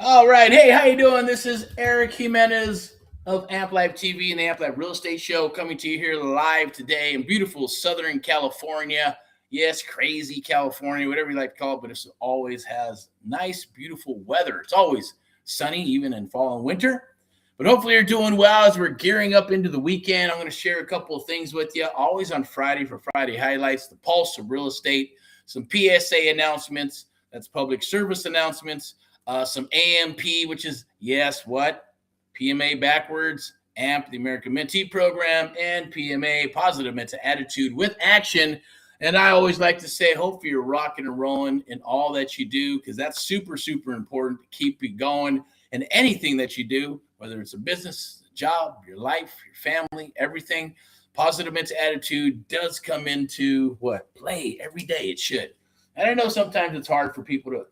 All right. Hey, how you doing? This is Erick Jimenez of Amp Life TV and the Amp Life Real Estate Show coming to you here live today in beautiful Southern California. Yes, crazy California, whatever you like to call it, but it always has nice, beautiful weather. It's always sunny, even in fall and winter. But hopefully you're doing well as we're gearing up into the weekend. I'm going to share a couple of things with you, always on Friday for Friday highlights, the pulse of real estate, some PSA announcements, that's public service announcements, some AMP, which is, yes, what? PMA backwards, AMP, the American Mentee program, and PMA, positive mental attitude with action. And I always like to say, hopefully you're rocking and rolling in all that you do, because that's super, super important to keep you going in anything that you do, whether it's a business, a job, your life, your family, everything. Positive mental attitude does come into what? Play every day. It should. And I know sometimes it's hard for people to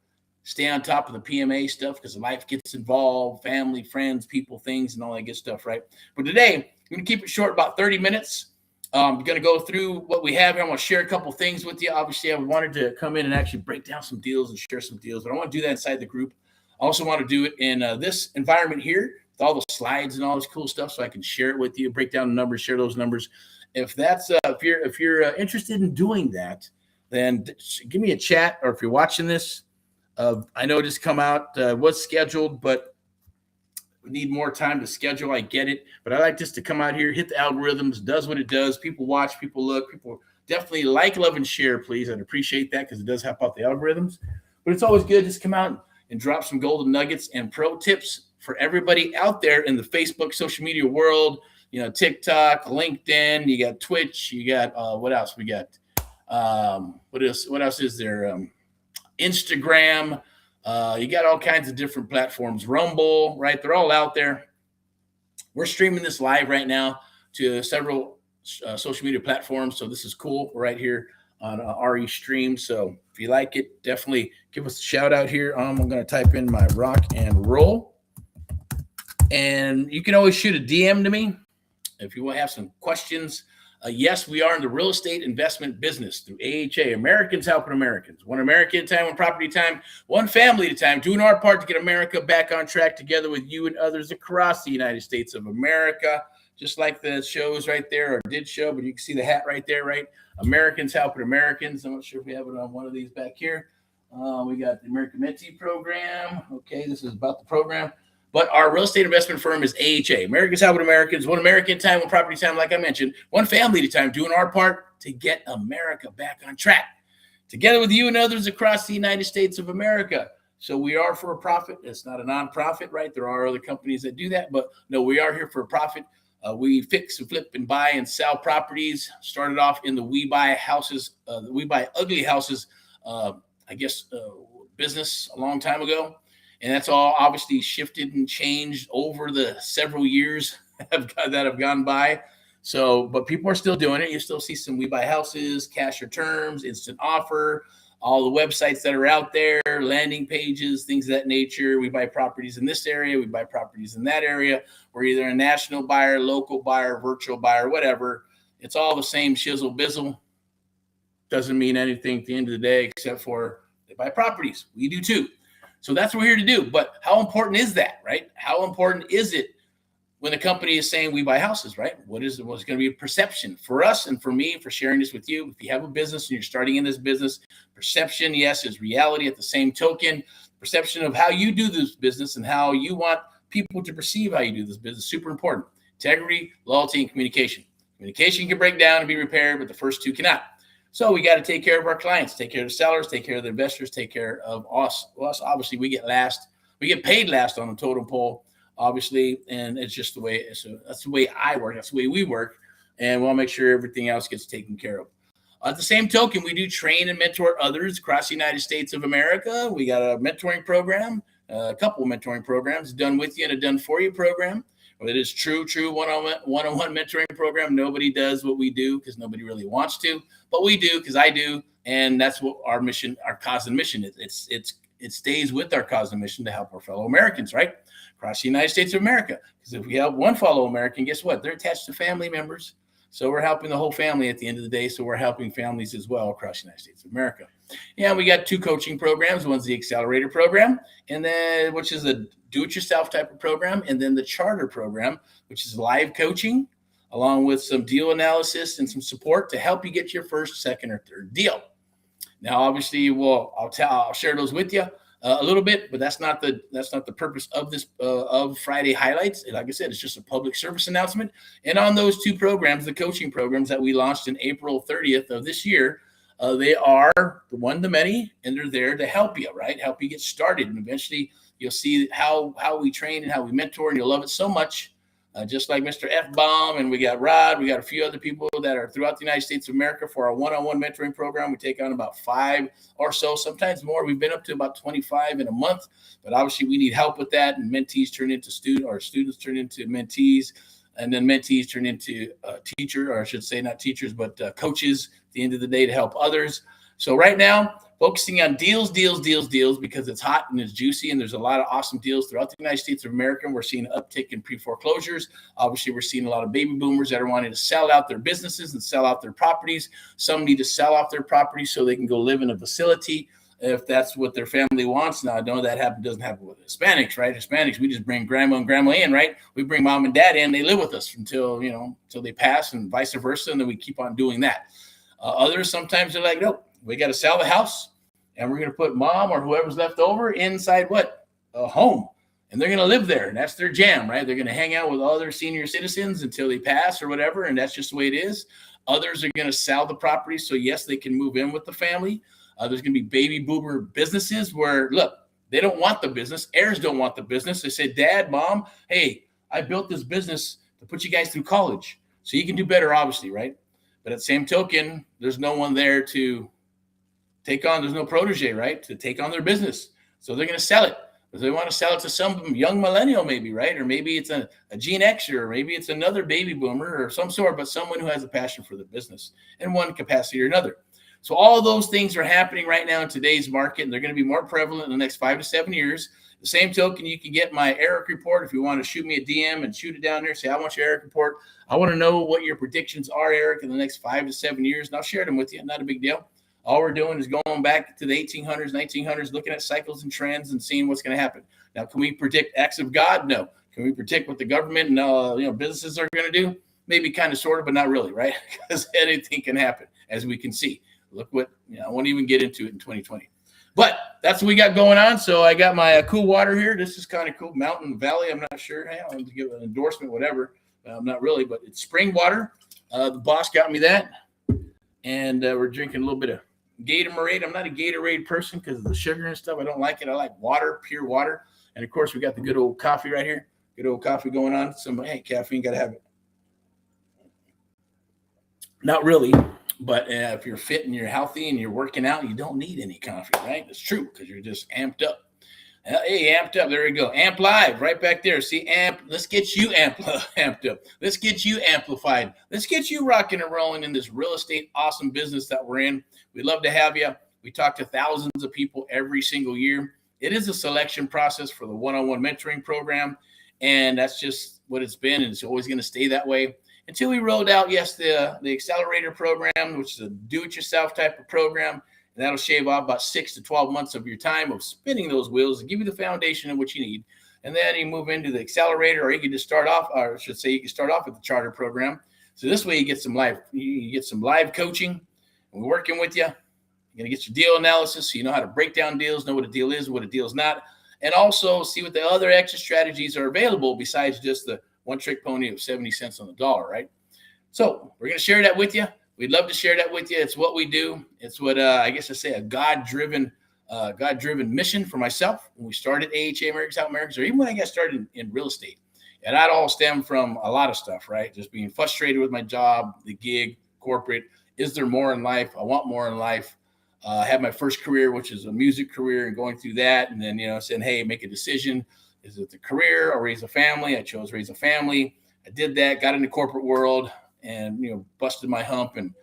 stay on top of the PMA stuff because life gets involved, family, friends, people, things, and all that good stuff, right? But today, I'm going to keep it short, about 30 minutes. I'm going to go through what we have here. I want to share a couple things with you. Obviously, I wanted to come in and actually break down some deals and share some deals, but I want to do that inside the group. I also want to do it in this environment here with all the slides and all this cool stuff so I can share it with you, break down the numbers, share those numbers. If you're interested in doing that, then give me a chat, or if you're watching this, I know it just come out, was scheduled, but we need more time to schedule. I get it. But I like just to come out here, hit the algorithms, does what it does. People watch, people look, people definitely like, love, and share, please. I'd appreciate that because it does help out the algorithms. But it's always good just come out and drop some golden nuggets and pro tips for everybody out there in the Facebook social media world. You know, TikTok, LinkedIn, you got Twitch, you got, what else? We got, what else is there? Instagram, you got all kinds of different platforms, Rumble, right? They're all out there. We're streaming this live right now to several social media platforms. So this is cool. We're right here on RE Stream. So if you like it, definitely give us a shout out here. I'm going to type in my rock and roll. And you can always shoot a DM to me if you want to have some questions. Yes, we are in the real estate investment business through AHA, Americans Helping Americans. One American at a time, one property at a time, one family at a time, doing our part to get America back on track together with you and others across the United States of America. Just like the shows right there, or did show, but you can see the hat right there, right? Americans Helping Americans. I'm not sure if we have it on one of these back here. We got the American Mentee program. Okay, this is about the program. But our real estate investment firm is AHA, Americans Helping Americans, one American at a time, one property at a time, like I mentioned, one family at a time, doing our part to get America back on track, together with you and others across the United States of America. So we are for a profit. It's not a nonprofit, right? There are other companies that do that, but no, we are here for a profit. We fix and flip and buy and sell properties. Started off in the We Buy Houses, the We Buy Ugly Houses, business a long time ago. And that's all obviously shifted and changed over the several years that have gone by. So, but people are still doing it. You still see some We Buy Houses, cash or terms, instant offer, all the websites that are out there, landing pages, things of that nature. We buy properties in this area. We buy properties in that area. We're either a national buyer, local buyer, virtual buyer, whatever. It's all the same shizzle bizzle. Doesn't mean anything at the end of the day, except for they buy properties. We do too. So that's what we're here to do. But how important is that, right? How important is it when the company is saying we buy houses, right? What's going to be a perception for us and for me for sharing this with you? If you have a business and you're starting in this business, perception, yes, is reality. At the same token, perception of how you do this business and how you want people to perceive how you do this business, super important. Integrity, loyalty, and communication. Communication can break down and be repaired, but the first two cannot. So we got to take care of our clients, take care of the sellers, take care of the investors, take care of us. Obviously, we get last. We get paid last on the totem pole, obviously, and it's just the way. So that's the way I work. That's the way we work, and we'll make sure everything else gets taken care of. At the same token, we do train and mentor others across the United States of America. We got a mentoring program, a couple of mentoring programs, done with you and a done for you program. Well, it is true one-on-one mentoring program. Nobody does what we do because nobody really wants to, but we do because I do, and that's what our mission, our cause and mission is. It stays with our cause and mission to help our fellow Americans, right, across the United States of America. Because if we have one fellow American, guess what? They're attached to family members. So we're helping the whole family at the end of the day. So we're helping families as well across the United States of America. Yeah, we got 2 coaching programs. One's the Accelerator program, and then which is a do-it-yourself type of program, and then the Charter program, which is live coaching, along with some deal analysis and some support to help you get your first, second, or third deal. Now, obviously, I'll share those with you a little bit, but that's not the purpose of this of Friday highlights. Like I said, it's just a public service announcement. And on those 2 programs, the coaching programs that we launched in April 30th of this year, they are the one to many, and they're there to help you, right? Help you get started, and eventually you'll see how we train and how we mentor, and you'll love it so much. Just like Mr. F. Baum, and we got Rod, we got a few other people that are throughout the United States of America for our one-on-one mentoring program. We take on about 5 or so, sometimes more. We've been up to about 25 in a month, but obviously we need help with that. And mentees turn into students turn into mentees, and then mentees turn into teacher, or I should say not teachers, but coaches at the end of the day to help others. So right now, focusing on deals, because it's hot and it's juicy, and there's a lot of awesome deals throughout the United States of America. We're seeing an uptick in pre-foreclosures. Obviously, we're seeing a lot of baby boomers that are wanting to sell out their businesses and sell out their properties. Some need to sell off their properties so they can go live in a facility if that's what their family wants. Now, I know that doesn't happen with Hispanics, right? Hispanics, we just bring grandma and grandma in, right? We bring mom and dad in. They live with us until they pass, and vice versa, and then we keep on doing that. Others, sometimes they're like, no, we got to sell the house, and we're going to put mom or whoever's left over inside a home, and they're going to live there, and that's their jam, right? They're going to hang out with other senior citizens until they pass or whatever, and that's just the way it is. Others are going to sell the property, so yes, they can move in with the family. There's going to be baby boomer businesses where, look, they don't want the business. Heirs don't want the business. They say, Dad, Mom, hey, I built this business to put you guys through college so you can do better, obviously, right? But at the same token, there's no one there to take on. There's no protege, right, to take on their business. So they're going to sell it. Because they want to sell it to some young millennial maybe, right? Or maybe it's a Gen Xer, or maybe it's another baby boomer or some sort, but someone who has a passion for the business in one capacity or another. So all those things are happening right now in today's market, and they're going to be more prevalent in the next 5 to 7 years. The same token, you can get my Erick report if you want to shoot me a DM and shoot it down there. Say, I want your Erick report. I want to know what your predictions are, Erick, in the next 5 to 7 years, and I'll share them with you. Not a big deal. All we're doing is going back to the 1800s, 1900s, looking at cycles and trends and seeing what's going to happen. Now, can we predict acts of God? No. Can we predict what the government and businesses are going to do? Maybe kind of, sort of, but not really, right? Because anything can happen, as we can see. Look what, I won't even get into it in 2020. But that's what we got going on. So I got my cool water here. This is kind of cool. Mountain Valley. I'm not sure. Hey, I'll give an endorsement, whatever. Not really, but it's spring water. The boss got me that. And we're drinking a little bit of Gatorade. I'm not a Gatorade person because of the sugar and stuff. I don't like it. I like water, pure water. And, of course, we got the good old coffee right here. Good old coffee going on. Hey, caffeine, got to have it. Not really. But if you're fit and you're healthy and you're working out, you don't need any coffee, right? It's true because you're just amped up. Hey, amped up. There we go. Amp Live right back there. See, amp. Let's get you amped up. Let's get you amplified. Let's get you rocking and rolling in this real estate awesome business that we're in. We'd love to have you. We talk to thousands of people every single year. It is a selection process for the one-on-one mentoring program, and that's just what it's been, and it's always going to stay that way. Until we rolled out, the Accelerator program, which is a do-it-yourself type of program, and that'll shave off about 6 to 12 months of your time of spinning those wheels and give you the foundation of what you need. And then you move into the Accelerator, or you can just start off, or I should say you can start off with the Charter program. So this way you get some live coaching, and we're working with you. You're going to get your deal analysis so you know how to break down deals, know what a deal is, what a deal is not, and also see what the other exit strategies are available besides just the one-trick pony of 70 cents on the dollar, right? So we're going to share that with you. We'd love to share that with you. It's what we do. It's what I guess I say a God-driven mission for myself when we started AHA America's Out Americans, or even when I got started in real estate. And that all stemmed from a lot of stuff, right? Just being frustrated with my job, the gig, corporate. Is there more in life? I want more in life. I had my first career, which is a music career, and going through that, and then saying, hey, make a decision. Is it the career or raise a family? I chose raise a family. I did that, got in the corporate world, and busted my hump, and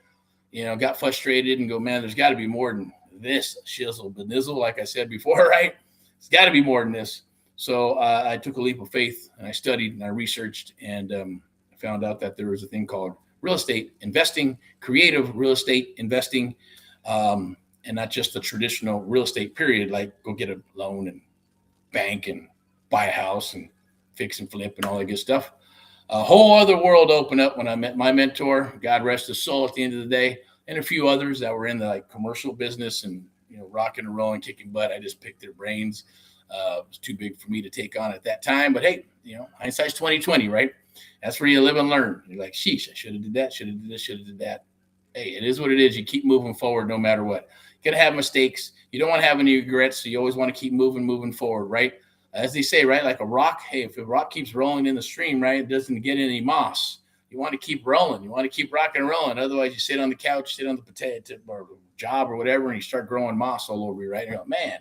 got frustrated and go, man, there's got to be more than this shizzle benizzle, like I said before, right? It's got to be more than this. So I took a leap of faith, and I studied and I researched, and I found out that there was a thing called real estate investing, creative real estate investing, and not just the traditional real estate period, like go get a loan and bank and buy a house and fix and flip and all that good stuff. A whole other world opened up when I met my mentor, God rest his soul at the end of the day, and a few others that were in the like commercial business and rocking and rolling, kicking butt. I just picked their brains. It was too big for me to take on at that time. But hey, hindsight's 2020, right? That's where you live and learn. You're like, sheesh, I should have did that, should have did this, should have did that. Hey, it is what it is. You keep moving forward no matter what. You're gonna have mistakes. You don't want to have any regrets, so you always want to keep moving forward, right? As they say, right, like a rock. Hey, if a rock keeps rolling in the stream, right, it doesn't get any moss. You want to keep rolling. You want to keep rocking and rolling. Otherwise, you sit on the couch, sit on the potato or job or whatever, and you start growing moss all over you, right? And you're like, man,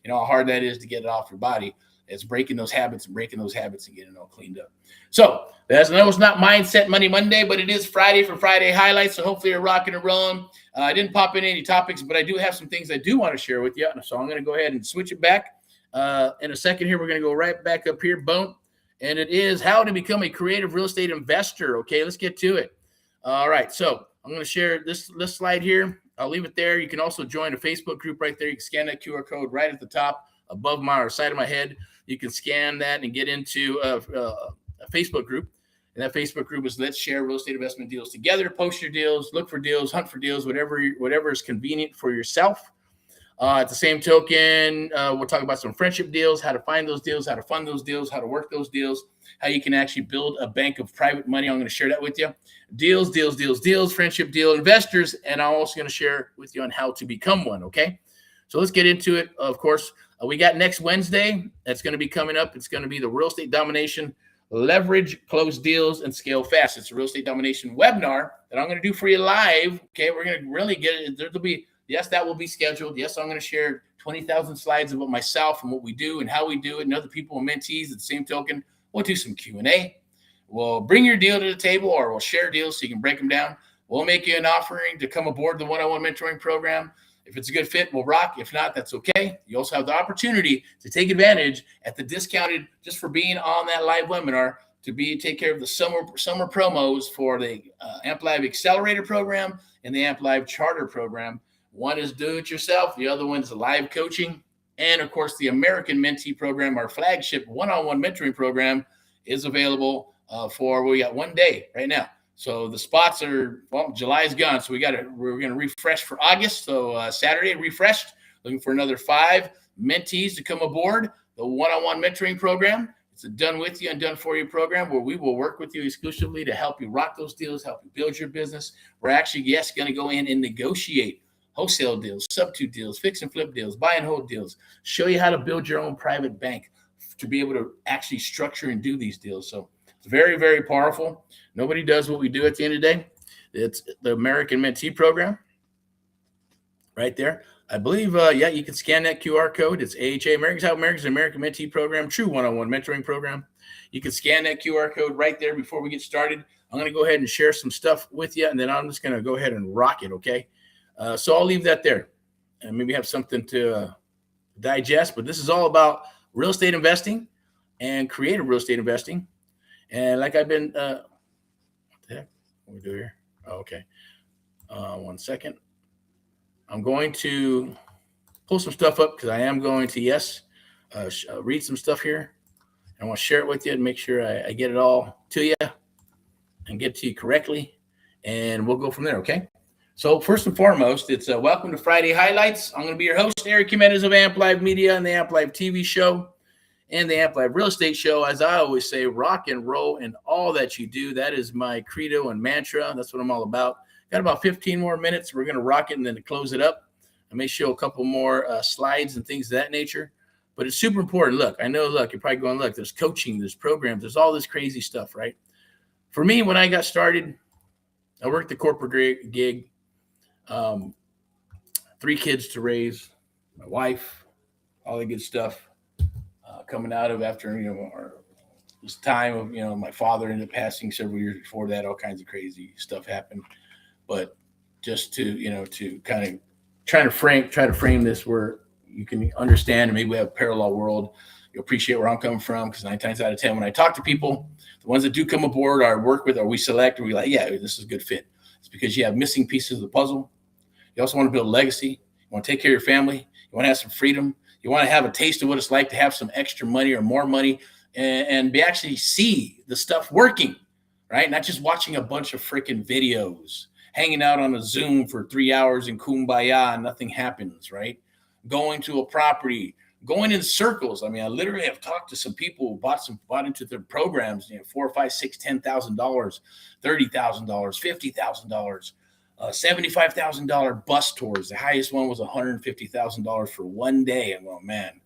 how hard that is to get it off your body. It's breaking those habits and getting it all cleaned up. So I know it's not Mindset Money Monday, but it is Friday for Friday highlights. So hopefully you're rocking and rolling. I didn't pop in any topics, but I do have some things I do want to share with you. So I'm going to go ahead and switch it back. In a second here, we're going to go right back up here, boom. And it is how to become a creative real estate investor. Okay, let's get to it. All right, so I'm going to share this slide here. I'll leave it there. You can also join a Facebook group right there. You can scan that QR code right at the top above my side of my head. You can scan that and get into a Facebook group. And that Facebook group is Let's Share Real Estate Investment Deals Together. Post your deals, look for deals, hunt for deals, whatever is convenient for yourself. At the same token, we'll talk about some friendship deals, how to find those deals, how to fund those deals, how to work those deals, how you can actually build a bank of private money. I'm going to share that with you. Deals, friendship deal, investors, and I'm also going to share with you on how to become one, okay? So let's get into it. Of course, we got next Wednesday. That's going to be coming up. It's going to be the Real Estate Domination Leverage, Close Deals, and Scale Fast. It's a Real Estate Domination webinar that I'm going to do for you live, okay? We're going to really get it. There'll be yes, that will be scheduled. Yes, I'm going to share 20,000 slides about myself and what we do and how we do it and other people and mentees. At the same token, we'll do some Q&A. We'll bring your deal to the table or we'll share deals so you can break them down. We'll make you an offering to come aboard the one-on-one mentoring program. If it's a good fit, we'll rock. If not, that's okay. You also have the opportunity to take advantage at the discounted, just for being on that live webinar, to take care of the summer promos for the Amp Live Accelerator program and the Amp Live Charter program. One is do-it-yourself. The other one is live coaching. And, of course, the American Mentee program, our flagship one-on-one mentoring program, is available we got 1 day right now. So the spots are, July is gone. So we're going to refresh for August. So Saturday, refreshed, looking for another 5 mentees to come aboard the one-on-one mentoring program. It's a done with you and done for you program where we will work with you exclusively to help you rock those deals, help you build your business. We're actually, going to go in and negotiate wholesale deals, Subto deals, fix and flip deals, buy and hold deals, show you how to build your own private bank to be able to actually structure and do these deals. So it's very, very powerful. Nobody does what we do at the end of the day. It's the American Mentee program right there. I believe, you can scan that QR code. It's AHA, American Mentee program, true one-on-one mentoring program. You can scan that QR code right there before we get started. I'm going to go ahead and share some stuff with you, and then I'm just going to go ahead and rock it, okay? So I'll leave that there and maybe have something to digest. But this is all about real estate investing and creative real estate investing. And like I've been, what the heck? What do we do here? Oh, okay. 1 second. I'm going to pull some stuff up because I am going to, read some stuff here. I want to share it with you and make sure I get it all to you and get to you correctly. And we'll go from there, okay? So first and foremost, it's welcome to Friday Highlights. I'm going to be your host, Erick Jimenez of Amp Live Media and the Amp Live TV show and the Amp Live Real Estate show. As I always say, rock and roll in all that you do. That is my credo and mantra. That's what I'm all about. Got about 15 more minutes. We're going to rock it and then to close it up. I may show a couple more slides and things of that nature. But it's super important. Look, I know, you're probably going, there's coaching, there's programs, there's all this crazy stuff, right? For me, when I got started, I worked the corporate gig. 3 kids to raise, my wife, all the good stuff coming out of after, this time of, my father ended up passing several years before that, all kinds of crazy stuff happened. But just to, to kind of try to frame this where you can understand, and maybe we have a parallel world, You'll appreciate where I'm coming from, because 9 times out of 10, when I talk to people, the ones that do come aboard or work with, or we select, or we like, yeah, this is a good fit. It's because you have missing pieces of the puzzle. You also want to build a legacy. You want to take care of your family. You want to have some freedom. You want to have a taste of what it's like to have some extra money or more money, and be actually see the stuff working, right? Not just watching a bunch of freaking videos, hanging out on a Zoom for 3 hours in kumbaya and nothing happens, right? Going to a property, going in circles. I mean, I literally have talked to some people who bought into their programs, $4 or $5, $6, $10,000, $30,000, $50,000, $75,000 bus tours. The highest one was $150,000 for one day. I'm going, man,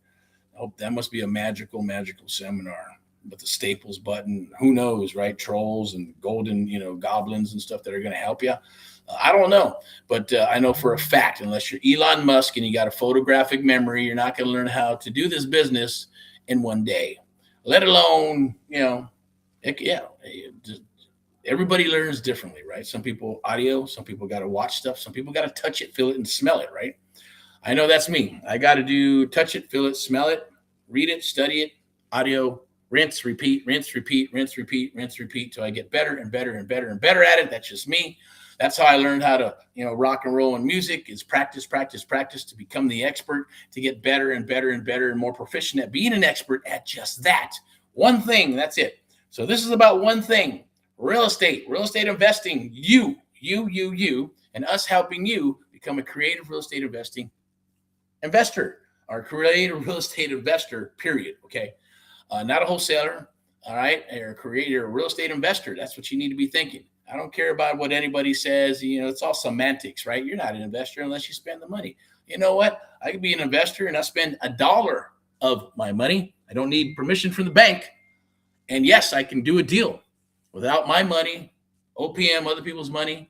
I hope that must be a magical seminar. But the Staples button, who knows, right? Trolls and golden, goblins and stuff that are going to help you. I don't know, but I know for a fact, unless you're Elon Musk and you got a photographic memory, you're not going to learn how to do this business in one day, let alone, everybody learns differently, right? Some people audio, some people got to watch stuff. Some people got to touch it, feel it, and smell it, right? I know that's me. I got to do touch it, feel it, smell it, read it, study it, audio, rinse, repeat, rinse, repeat, rinse, repeat, rinse, repeat, till I get better and better and better and better at it. That's just me. That's how I learned how to, rock and roll in music, is practice, practice, practice to become the expert, to get better and better and better and more proficient at being an expert at just that. One thing, that's it. So this is about one thing: real estate investing, you, and us helping you become a creative real estate investor, or creative real estate investor, period. Okay. Not a wholesaler. All right. Or a real estate investor. That's what you need to be thinking. I don't care about what anybody says. It's all semantics, right? You're not an investor unless you spend the money. You know what? I could be an investor and I spend $1 of my money. I don't need permission from the bank. And yes, I can do a deal without my money, OPM, other people's money,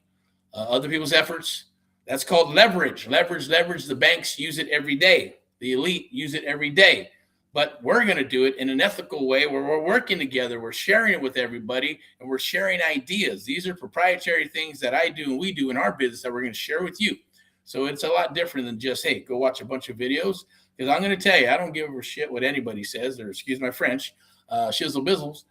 other people's efforts. That's called leverage. Leverage. The banks use it every day. The elite use it every day. But we're going to do it in an ethical way where we're working together. We're sharing it with everybody, and we're sharing ideas. These are proprietary things that I do and we do in our business that we're going to share with you. So it's a lot different than just, hey, go watch a bunch of videos. Because I'm going to tell you, I don't give a shit what anybody says, or excuse my French, shizzle bizzles,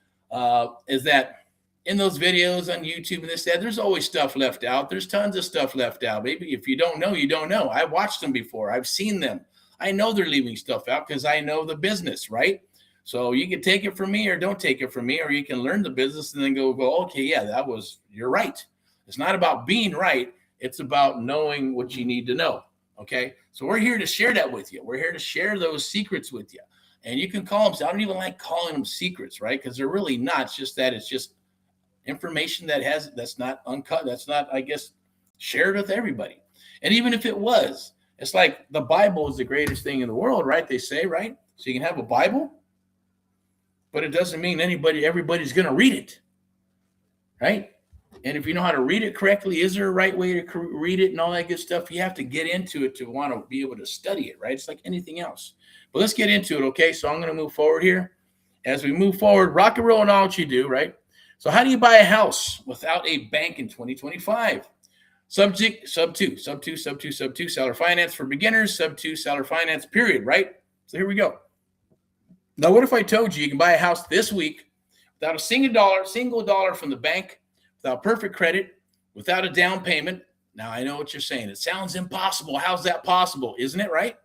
is that in those videos on YouTube and this, that, there's always stuff left out. There's tons of stuff left out. Maybe if you don't know, you don't know. I've watched them before. I've seen them. I know they're leaving stuff out because I know the business, right? So you can take it from me or don't take it from me, or you can learn the business and then go, okay, yeah, you're right. It's not about being right. It's about knowing what you need to know. Okay. So we're here to share that with you. We're here to share those secrets with you. And you can call them, I don't even like calling them secrets, right? Because they're really not. It's just that it's just information that's not uncut. That's not, I guess, shared with everybody. And even if it was, it's like the Bible is the greatest thing in the world, right? They say, right? So you can have a Bible, but it doesn't mean everybody's going to read it, right? And if you know how to read it correctly, is there a right way to read it and all that good stuff? You have to get into it to want to be able to study it, right? It's like anything else. But let's get into it, okay? So I'm going to move forward here. As we move forward, rock and roll and all what you do, right? So how do you buy a house without a bank in 2025? Sub 2, seller finance for beginners, Sub 2, seller finance, period, right? So here we go. Now, what if I told you can buy a house this week without a single dollar from the bank, without perfect credit, without a down payment? Now, I know what you're saying. It sounds impossible. How's that possible? Isn't it, right?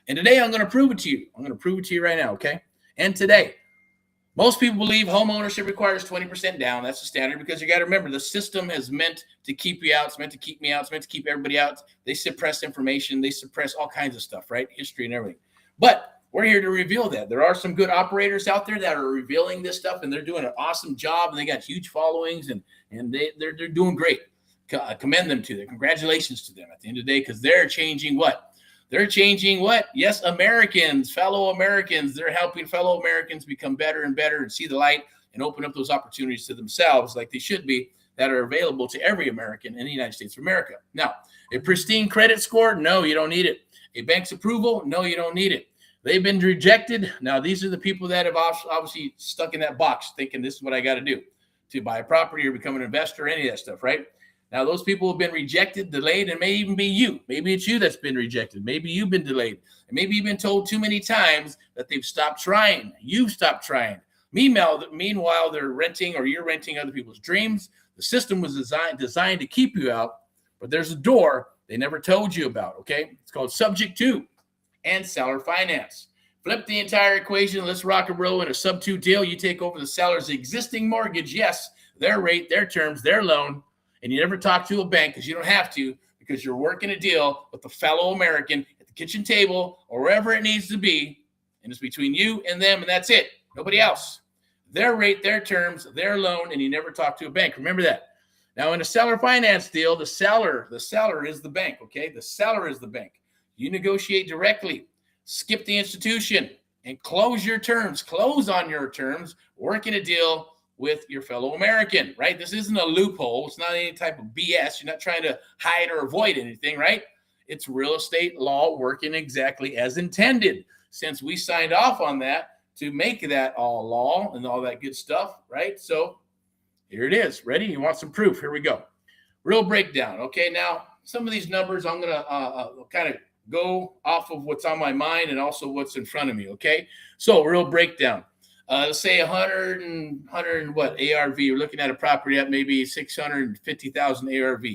And today I'm going to prove it to you. I'm going to prove it to you right now, okay? And today, most people believe home ownership requires 20% down. That's the standard, because you got to remember, the system is meant to keep you out. It's meant to keep me out. It's meant to keep everybody out. They suppress information. They suppress all kinds of stuff, right? History and everything. But we're here to reveal that. There are some good operators out there that are revealing this stuff, and they're doing an awesome job, and they got huge followings, and they're doing great. Commend them to them. Congratulations to them at the end of the day, because they're changing what? They're changing what? Yes, Americans, fellow Americans. They're helping fellow Americans become better and better and see the light and open up those opportunities to themselves like they should be, that are available to every American in the United States of America. Now, a pristine credit score? No, you don't need it. A bank's approval? No, you don't need it. They've been rejected. Now, these are the people that have obviously stuck in that box thinking this is what I got to do to buy a property or become an investor, any of that stuff, right? Now, those people have been rejected, delayed, and may even be you. Maybe it's you that's been rejected. Maybe you've been delayed. And maybe you've been told too many times that they've stopped trying. You've stopped trying. Meanwhile, they're renting or you're renting other people's dreams. The system was designed to keep you out, but there's a door they never told you about, okay? It's called subject to and seller finance. Flip the entire equation. Let's rock and roll in a Subto deal. You take over the seller's existing mortgage. Yes, their rate, their terms, their loan. And you never talk to a bank because you don't have to, because you're working a deal with a fellow American at the kitchen table or wherever it needs to be. And it's between you and them, and that's it. Nobody else. Their rate, their terms, their loan, and you never talk to a bank. Remember that. Now, in a seller finance deal, the seller is the bank, okay? The seller is the bank. You negotiate directly. Skip the institution and close your terms. Close on your terms. Work in a deal with your fellow American, right? This isn't a loophole. It's not any type of BS. You're not trying to hide or avoid anything, right? It's real estate law working exactly as intended. Since we signed off on that to make that all law and all that good stuff, right? So here it is. Ready? You want some proof? Here we go. Real breakdown. Okay, now some of these numbers I'm going to kind of go off of what's on my mind and also what's in front of me, okay? So real breakdown. Let's say 100 what ARV. We're looking at a property at maybe 650,000 ARV.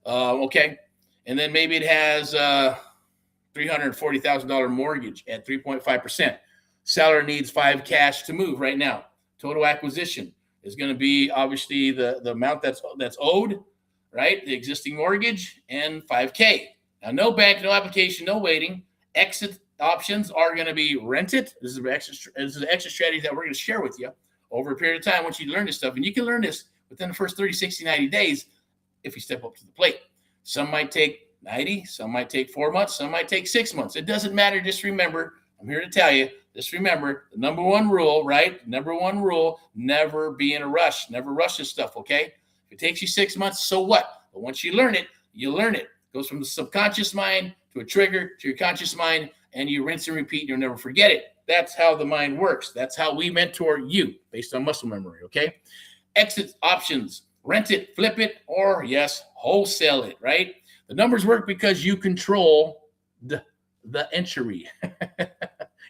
Okay, and then maybe it has $340,000 mortgage at 3.5%. Seller needs 5 cash to move right now. Total acquisition is going to be obviously the amount that's owed, right? The existing mortgage and 5K. Now, no bank, no application, no waiting. Exit options are going to be rented. This is an extra strategy that we're going to share with you over a period of time once you learn this stuff. And you can learn this within the first 30, 60, 90 days if you step up to the plate. Some might take 90, some might take 4 months, some might take 6 months. It doesn't matter. Just remember, I'm here to tell you, just remember the number one rule, right? Number one rule, never be in a rush. Never rush this stuff, okay? If it takes you 6 months, so what? But once you learn it, you learn it. It goes from the subconscious mind to a trigger to your conscious mind, and you rinse and repeat, and you'll never forget it. That's how the mind works. That's how we mentor you based on muscle memory, okay? Exit options, rent it, flip it, or yes, wholesale it, right? The numbers work because you control the entry.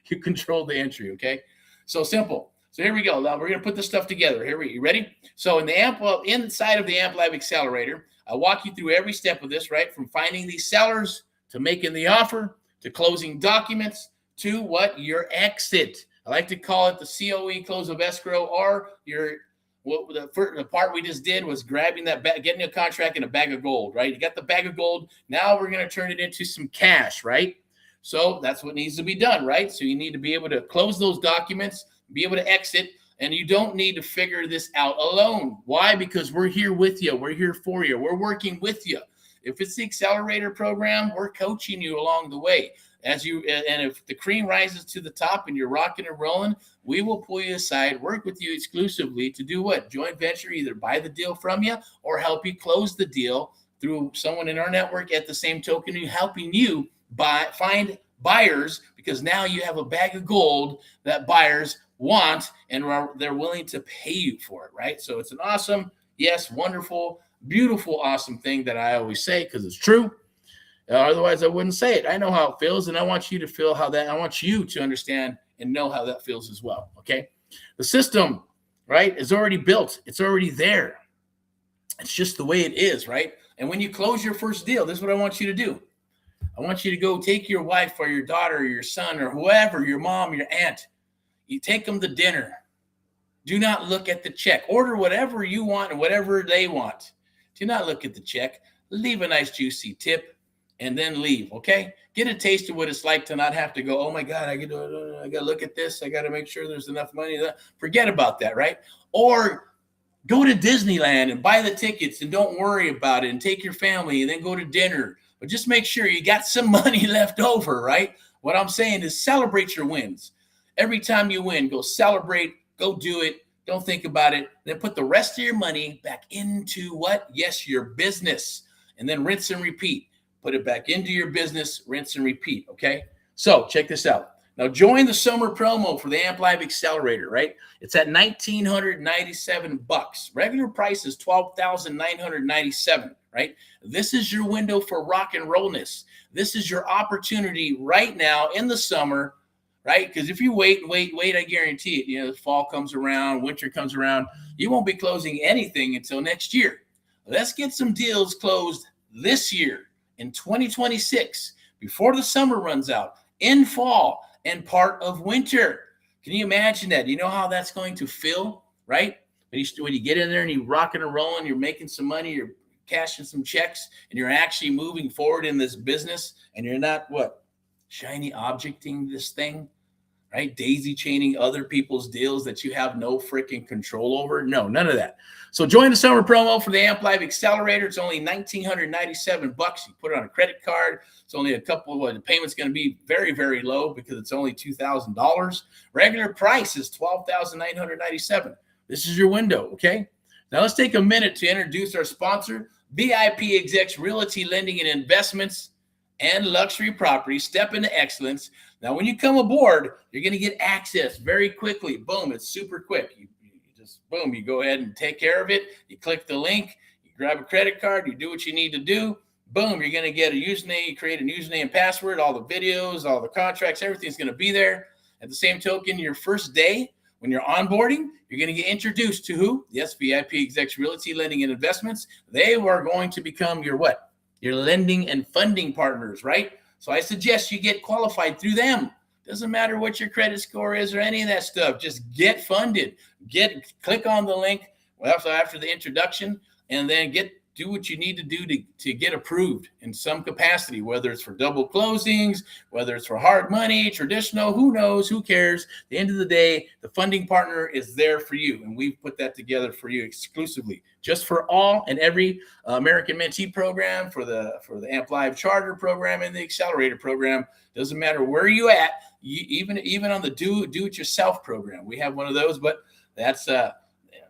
You control the entry, okay? So simple. So here we go. Now we're going to put this stuff together. You ready? So inside of the Amp Live Accelerator, I walk you through every step of this, right? From finding these sellers to making the offer to closing documents to what? Your exit. I like to call it the COE, close of escrow, or the part we just did was grabbing that bag, getting a contract and a bag of gold, right? You got the bag of gold. Now we're going to turn it into some cash, right? So that's what needs to be done, right? So you need to be able to close those documents, be able to exit, and you don't need to figure this out alone. Why? Because we're here with you. We're here for you. We're working with you. If it's the accelerator program, we're coaching you along the way. And if the cream rises to the top and you're rocking and rolling, we will pull you aside, work with you exclusively to do what? Joint venture, either buy the deal from you or help you close the deal through someone in our network at the same token, helping you find buyers, because now you have a bag of gold that buyers want and they're willing to pay you for it, right? So it's an awesome, yes, wonderful, beautiful, awesome thing that I always say because it's true. Otherwise, I wouldn't say it. I know how it feels, and I want you to feel how that. I want you to understand and know how that feels as well. Okay, the system, right, is already built. It's already there. It's just the way it is, right? And when you close your first deal, this is what I want you to do. I want you to go take your wife or your daughter or your son or whoever, your mom, your aunt. You take them to dinner. Do not look at the check. Order whatever you want and whatever they want. Do not look at the check. Leave a nice juicy tip and then leave, okay? Get a taste of what it's like to not have to go, oh my God, I got to look at this. I got to make sure there's enough money. Forget about that, right? Or go to Disneyland and buy the tickets and don't worry about it and take your family and then go to dinner. But just make sure you got some money left over, right? What I'm saying is celebrate your wins. Every time you win, go celebrate, go do it. Don't think about it. Then put the rest of your money back into what? Yes, your business. And then rinse and repeat. Put it back into your business, rinse and repeat, okay? So check this out. Now join the summer promo for the Amp Live Accelerator, right? It's at $1,997. Regular price is $12,997, right? This is your window for rock and rollness. This is your opportunity right now in the summer, right? Because if you wait, I guarantee it. You know, the fall comes around, winter comes around, you won't be closing anything until next year. Let's get some deals closed this year in 2026 before the summer runs out, in fall and part of winter. Can you imagine that? You know how that's going to feel, right? When you get in there and you're rocking and rolling, you're making some money, you're cashing some checks, and you're actually moving forward in this business, and you're not shiny objecting this thing, right? Daisy chaining other people's deals that you have no freaking control over. No, none of that. So join the summer promo for the Amp Live Accelerator. It's only $1,997. You put it on a credit card. It's only a couple of the payment's going to be very, very low because it's only $2,000. Regular price is $12,997. This is your window, okay? Now let's take a minute to introduce our sponsor, VIP Execs Realty Lending and Investments and Luxury Property. Step into excellence. Now, when you come aboard, you're going to get access very quickly. Boom, it's super quick. You just, boom, you go ahead and take care of it. You click the link, you grab a credit card, you do what you need to do. Boom, you're going to get a username, you create a username and password, all the videos, all the contracts, everything's going to be there. At the same token, your first day, when you're onboarding, you're going to get introduced to who? Yes, VIP Execs Realty Lending and Investments. They are going to become your what? Your lending and funding partners, right? So I suggest you get qualified through them. Doesn't matter what your credit score is or any of that stuff. Just get funded. Click on the link after the introduction, and then do what you need to do to get approved in some capacity, whether it's for double closings, whether it's for hard money, traditional, who knows, who cares? At the end of the day, the funding partner is there for you, and we've put that together for you exclusively, just for all and every American Mentee program, for the Amp Live Charter program and the Accelerator program. Doesn't matter where you at, even on the do-it-yourself program. We have one of those, but that's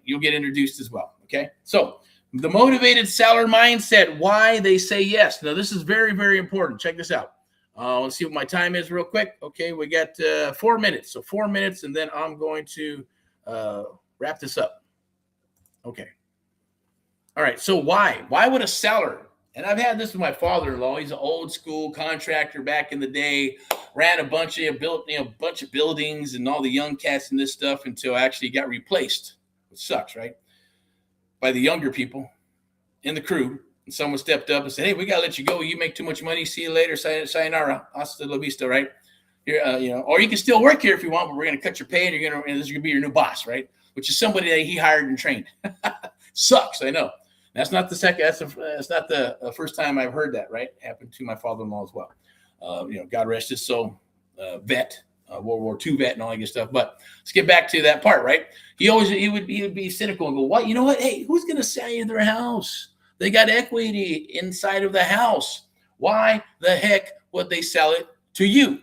you'll get introduced as well, okay? So the motivated seller mindset, why they say yes. Now, this is very, very important. Check this out. Let's see what my time is real quick. Okay, we got 4 minutes. So 4 minutes, and then I'm going to wrap this up. Okay. All right, so why? Why would a seller, and I've had this with my father-in-law. He's an old school contractor back in the day, ran a bunch of buildings and all the young cats and this stuff until actually got replaced, which sucks, right? By the younger people in the crew. And someone stepped up and said, hey, we got to let you go. You make too much money. See you later. Sayonara. Hasta la vista, right? Here, or you can still work here if you want, but we're going to cut your pay and this is going to be your new boss, right? Which is somebody that he hired and trained. Sucks, I know. That's not the second. That's not the first time I've heard that, right? Happened to my father-in-law as well. God rest his soul, vet. World War II vet and all that good stuff. But let's get back to that part, right? He would be cynical and go, what? You know what? Hey, who's going to sell you their house? They got equity inside of the house. Why the heck would they sell it to you? I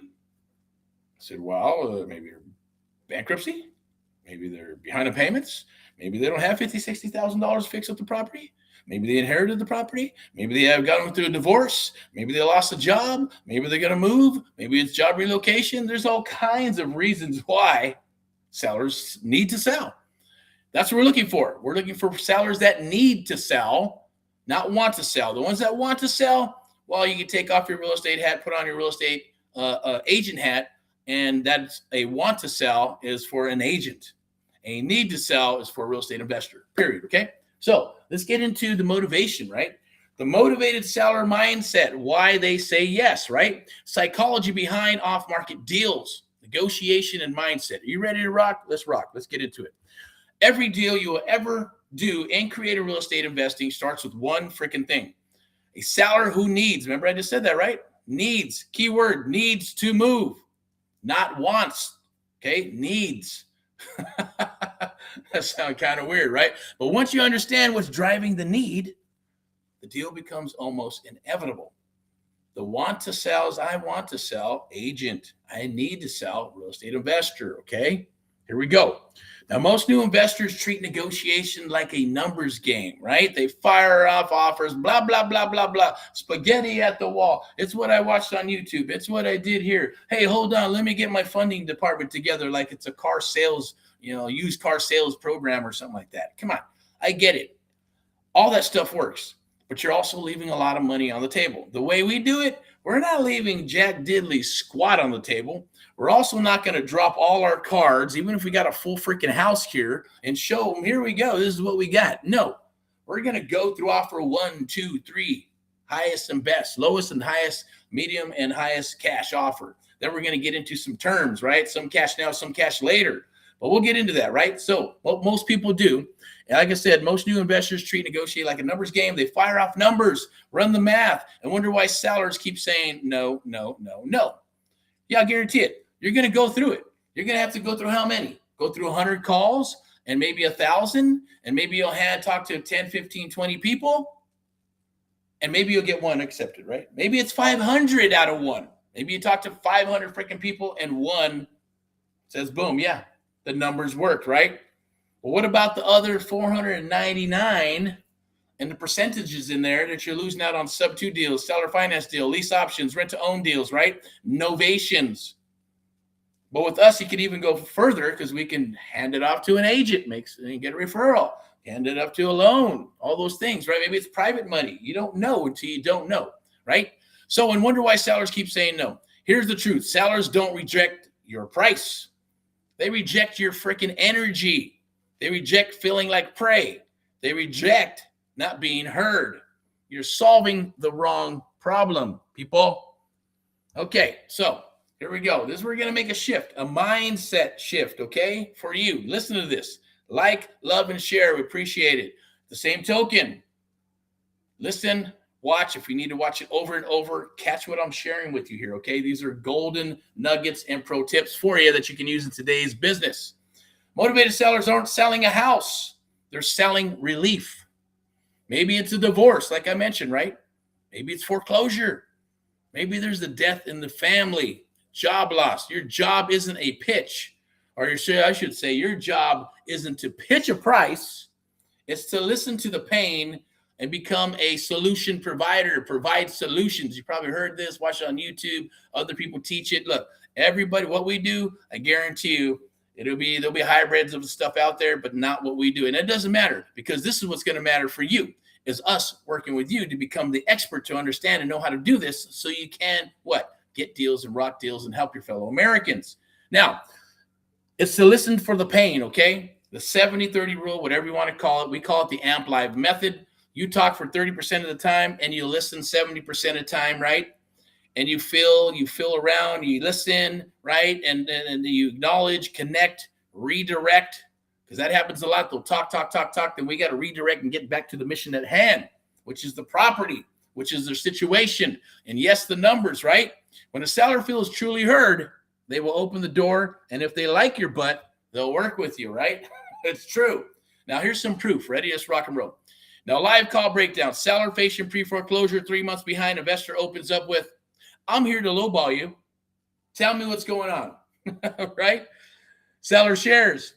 said, well, maybe they're bankruptcy. Maybe they're behind on payments. Maybe they don't have $50,000, $60,000 to fix up the property. Maybe they inherited the property. Maybe they have gotten through a divorce. Maybe they lost a job. Maybe they're going to move. Maybe it's job relocation. There's all kinds of reasons why sellers need to sell. That's what we're looking for. We're looking for sellers that need to sell, not want to sell. The ones that want to sell, well, you can take off your real estate hat, put on your real estate agent hat, and that's a want to sell is for an agent. A need to sell is for a real estate investor, period, okay? So let's get into the motivation, right? The motivated seller mindset, why they say yes, right? Psychology behind off-market deals, negotiation and mindset. Are you ready to rock? Let's rock. Let's get into it. Every deal you will ever do in creative real estate investing starts with one freaking thing. A seller who needs, remember I just said that, right? Needs, keyword, needs to move, not wants, okay? Needs. That sounds kind of weird, right? But once you understand what's driving the need, the deal becomes almost inevitable. The want to sell is I want to sell, agent. I need to sell, real estate investor, okay? Here we go. Now, most new investors treat negotiation like a numbers game, right? They fire off offers, blah, blah, blah, blah, blah, spaghetti at the wall. It's what I watched on YouTube. It's what I did here. Hey, hold on. Let me get my funding department together like it's a car sales, used car sales program or something like that. Come on. I get it. All that stuff works, but you're also leaving a lot of money on the table. The way we do it, we're not leaving Jack Diddley squat on the table. We're also not going to drop all our cards, even if we got a full freaking house here, and show them, here we go, this is what we got. No, we're going to go through offer 1, 2, 3, highest and best, lowest and highest, medium and highest cash offer. Then we're going to get into some terms, right? Some cash now, some cash later. But we'll get into that, right? So what most people do, and like I said, most new investors treat negotiate like a numbers game. They fire off numbers, run the math, and wonder why sellers keep saying no, no, no, no. Yeah, I guarantee it. You're going to go through it. You're going to have to go through how many? Go through 100 calls and maybe 1,000, and maybe you'll talk to 10, 15, 20 people, and maybe you'll get one accepted, right? Maybe it's 500 out of one. Maybe you talk to 500 freaking people and one says, boom, yeah, the numbers worked, right? Well, what about the other 499 and the percentages in there that you're losing out on Subto deals, seller finance deal, lease options, rent-to-own deals, right? Novations. But with us, you can even go further because we can hand it off to an agent, and get a referral, hand it up to a loan, all those things, right? Maybe it's private money. You don't know until you don't know, right? So, and wonder why sellers keep saying no. Here's the truth. Sellers don't reject your price. They reject your freaking energy. They reject feeling like prey. They reject not being heard. You're solving the wrong problem, people. Okay, so here we go. This is where we're going to make a shift, a mindset shift, okay, for you. Listen to this. Like, love, and share. We appreciate it. The same token, listen, watch. If you need to watch it over and over, catch what I'm sharing with you here, okay? These are golden nuggets and pro tips for you that you can use in today's business. Motivated sellers aren't selling a house. They're selling relief. Maybe it's a divorce, like I mentioned, right? Maybe it's foreclosure. Maybe there's the death in the family, job loss. Your job isn't a pitch, or I should say your job isn't to pitch a price. It's to listen to the pain and become a solution provider, provide solutions. You probably heard this, watch it on YouTube. Other people teach it. Look, everybody, what we do, I guarantee you, there'll be hybrids of stuff out there, but not what we do. And it doesn't matter, because this is what's going to matter for you, is us working with you to become the expert to understand and know how to do this so you can, get deals and rock deals and help your fellow Americans. Now, it's to listen for the pain, okay? The 70-30 rule, whatever you want to call it. We call it the AMP Live method. You talk for 30% of the time and you listen 70% of the time, right? And you feel around, you listen, right? And you acknowledge, connect, redirect, because that happens a lot. They'll talk. Then we got to redirect and get back to the mission at hand, which is the property, which is their situation. And yes, the numbers, right? When a seller feels truly heard, they will open the door. And if they like your butt, they'll work with you, right? It's true. Now, here's some proof. Ready? Let's rock and roll. Now, live call breakdown. Seller facing pre-foreclosure, 3 months behind. Investor opens up with, I'm here to lowball you. Tell me what's going on, right? Seller shares.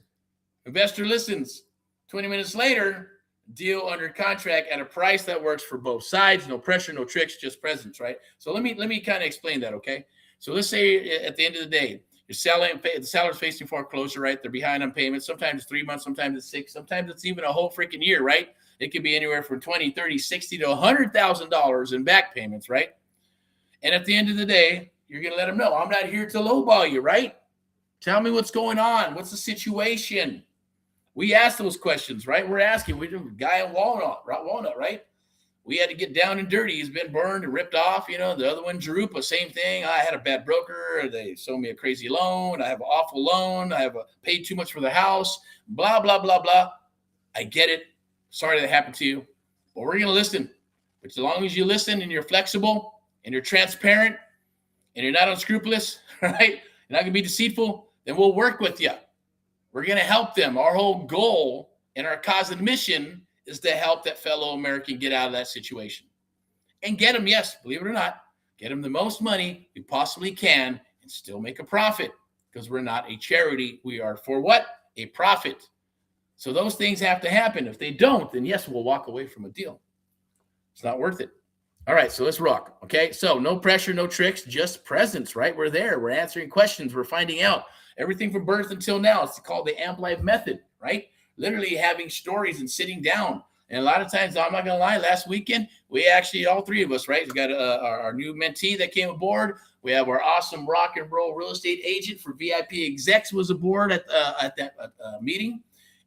Investor listens. 20 minutes later, deal under contract at a price that works for both sides. No pressure, no tricks, just presence, right? So let me kind of explain that, okay? So let's say at the end of the day, the seller's facing foreclosure, right? They're behind on payments. Sometimes it's 3 months, sometimes it's 6, sometimes it's even a whole freaking year, right? It could be anywhere from 20, 30, 60 to $100,000 in back payments, right? And at the end of the day, you're going to let them know, I'm not here to lowball you, right? Tell me what's going on. What's the situation? We ask those questions, right? We're asking. We do guy in Walnut, right? We had to get down and dirty. He's been burned and ripped off. The other one, Jerupa, same thing. I had a bad broker. They sold me a crazy loan. I have an awful loan. I have paid too much for the house. Blah, blah, blah, blah. I get it. Sorry that happened to you. But we're going to listen. But as long as you listen and you're flexible and you're transparent and you're not unscrupulous, right? You're not going to be deceitful, then we'll work with you. We're going to help them. Our whole goal and our cause and mission is to help that fellow American get out of that situation and get them, yes, believe it or not, get them the most money we possibly can and still make a profit. because we're not a charity. We are for what? A profit. So those things have to happen. If they don't, then yes, we'll walk away from a deal. It's not worth it. All right, so let's rock. Okay, so no pressure, no tricks, just presence, right? We're there. We're answering questions. We're finding out everything from birth until now. It's called the Amp Life method, right? Literally having stories and sitting down. And a lot of times, I'm not going to lie, last weekend, we actually, all three of us, right? We got our new mentee that came aboard. We have our awesome rock and roll real estate agent for VIP execs was aboard at that meeting.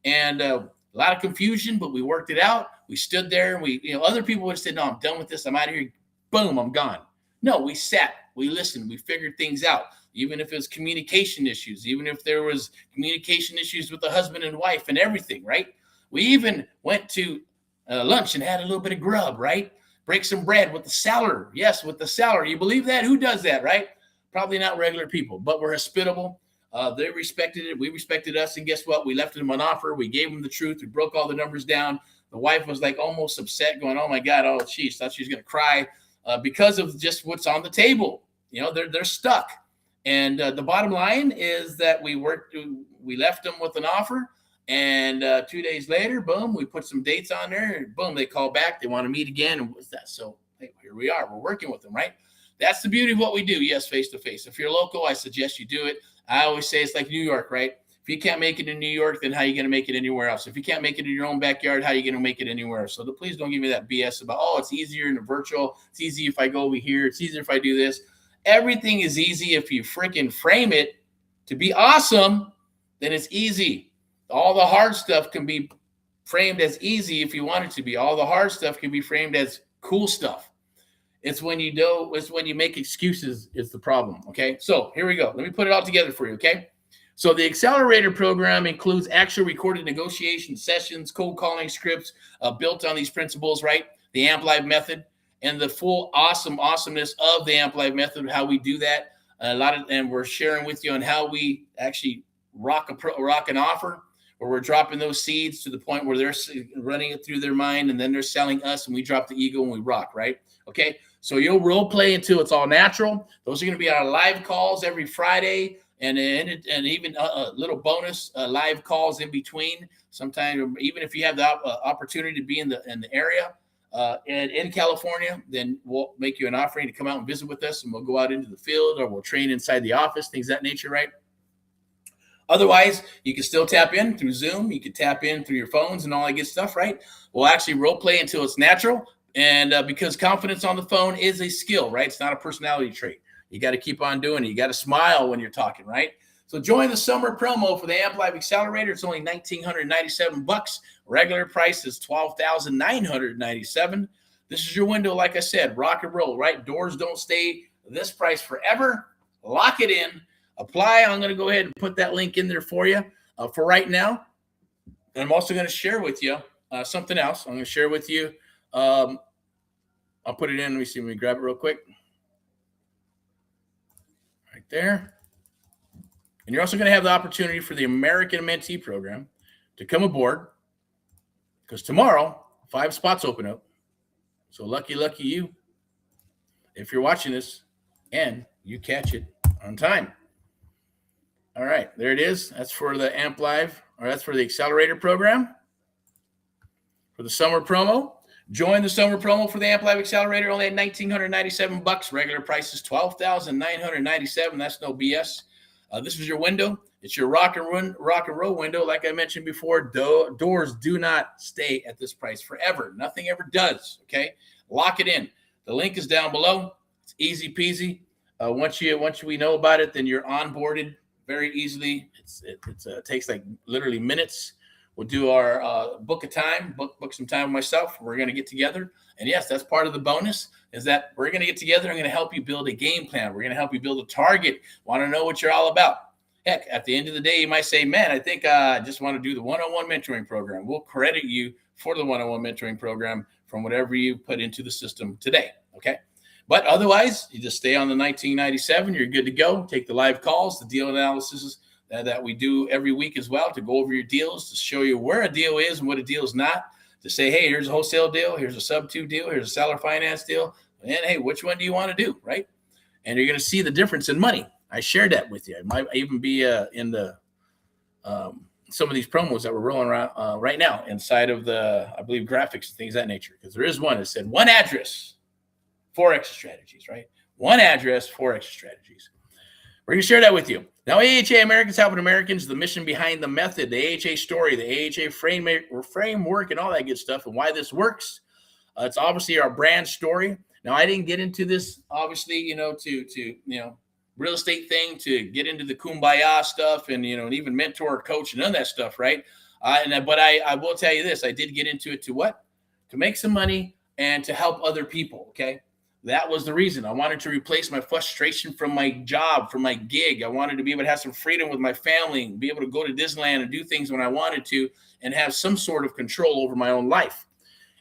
And a lot of confusion, but we worked it out. We stood there and other people would have said, no, I'm done with this. I'm out of here. Boom, I'm gone. No, we sat, we listened, we figured things out. Even if it was communication issues, even if there was communication issues with the husband and wife and everything, right? We even went to lunch and had a little bit of grub, right? Break some bread with the seller. Yes, with the seller. You believe that? Who does that, right? Probably not regular people, but we're hospitable. They respected it. We respected us. And guess what? We left them an offer. We gave them the truth. We broke all the numbers down. The wife was like almost upset going, oh my God, oh geez, thought she was going to cry because of just what's on the table. They're stuck. And the bottom line is that we left them with an offer. And 2 days later, boom, we put some dates on there. And boom, they call back. They want to meet again. And what's that? So hey, here we are. We're working with them, right? That's the beauty of what we do. Yes, face-to-face. If you're local, I suggest you do it. I always say it's like New York, right? If you can't make it in New York, then how are you going to make it anywhere else? If you can't make it in your own backyard, how are you going to make it anywhere else? So please don't give me that BS about, oh, it's easier in the virtual. It's easy if I go over here. It's easier if I do this. Everything is easy if you freaking frame it to be awesome, then it's easy. All the hard stuff can be framed as easy if you want it to be. All the hard stuff can be framed as cool stuff. It's when you make excuses is the problem, okay? So here we go. Let me put it all together for you, okay? So the accelerator program includes actual recorded negotiation sessions, cold calling scripts built on these principles, right? The Amp Live method and the full awesomeness of the Amp Live method, how we do that. And we're sharing with you on how we actually rock an offer, where we're dropping those seeds to the point where they're running it through their mind, and then they're selling us, and we drop the ego and we rock, right? Okay, so you'll role play until it's all natural. Those are going to be our live calls every Friday, and even a little bonus live calls in between. Sometimes, even if you have the opportunity to be in the area and in California, then we'll make you an offering to come out and visit with us, and we'll go out into the field, or we'll train inside the office, things of that nature, right? Otherwise, you can still tap in through Zoom. You can tap in through your phones and all that good stuff, right? We'll actually role play until it's natural. And because confidence on the phone is a skill, right? It's not a personality trait. You got to keep on doing it. You got to smile when you're talking, right? So join the summer promo for the Amp Live Accelerator. It's only $1,997. Regular price is $12,997. This is your window, like I said, rock and roll, right? Doors don't stay this price forever. Lock it in. Apply. I'm going to go ahead and put that link in there for you for right now. And I'm also going to share with you something else. I'm going to share with you. I'll put it in. Let me see. Let me grab it real quick. Right there. And you're also going to have the opportunity for the American Mentee program to come aboard, because tomorrow 5 spots open up. So lucky you if you're watching this and you catch it on time. All right, there it is. That's for the Amp Live, or that's for the Accelerator program. For the summer promo, join the summer promo for the Amp Live Accelerator, only at $1,997. Regular price is $12,997. That's no BS. This is your window. It's your rock and roll window. Like I mentioned before, doors do not stay at this price forever. Nothing ever does, okay? Lock it in. The link is down below. It's easy peasy. Once we know about it, then you're onboarded very easily. It takes like literally minutes. We'll do our book some time with myself. We're going to get together. And yes, that's part of the bonus, is that we're going to get together. I'm going to help you build a game plan. We're going to help you build a target. Want to know what you're all about. Heck, at the end of the day, you might say, man, I think I just want to do the one-on-one mentoring program. We'll credit you for the one-on-one mentoring program from whatever you put into the system today. Okay. But otherwise, you just stay on the 1997. You're good to go. Take the live calls, the deal analysis that we do every week as well, to go over your deals, to show you where a deal is and what a deal is not, to say, hey, here's a wholesale deal, here's a Subto deal, here's a seller finance deal, and hey, which one do you want to do, right? And you're going to see the difference in money. I shared that with you. It might even be in the some of these promos that we're rolling around right now inside of the, I believe, graphics and things of that nature. Because there is one that said 1 address, 4 exit strategies, right? 1 address, 4 exit strategies. We're going to share that with you. Now, AHA, Americans Helping Americans, the mission behind the method, the AHA story, the AHA framework, and all that good stuff, and why this works. It's obviously our brand story. Now, I didn't get into this, obviously, to real estate thing, to get into the kumbaya stuff and, and even mentor or coach and none of that stuff, right? But I will tell you this. I did get into it to what? To make some money and to help other people, okay? That was the reason. I wanted to replace my frustration from my job, from my gig. I wanted to be able to have some freedom with my family, be able to go to Disneyland and do things when I wanted to, and have some sort of control over my own life.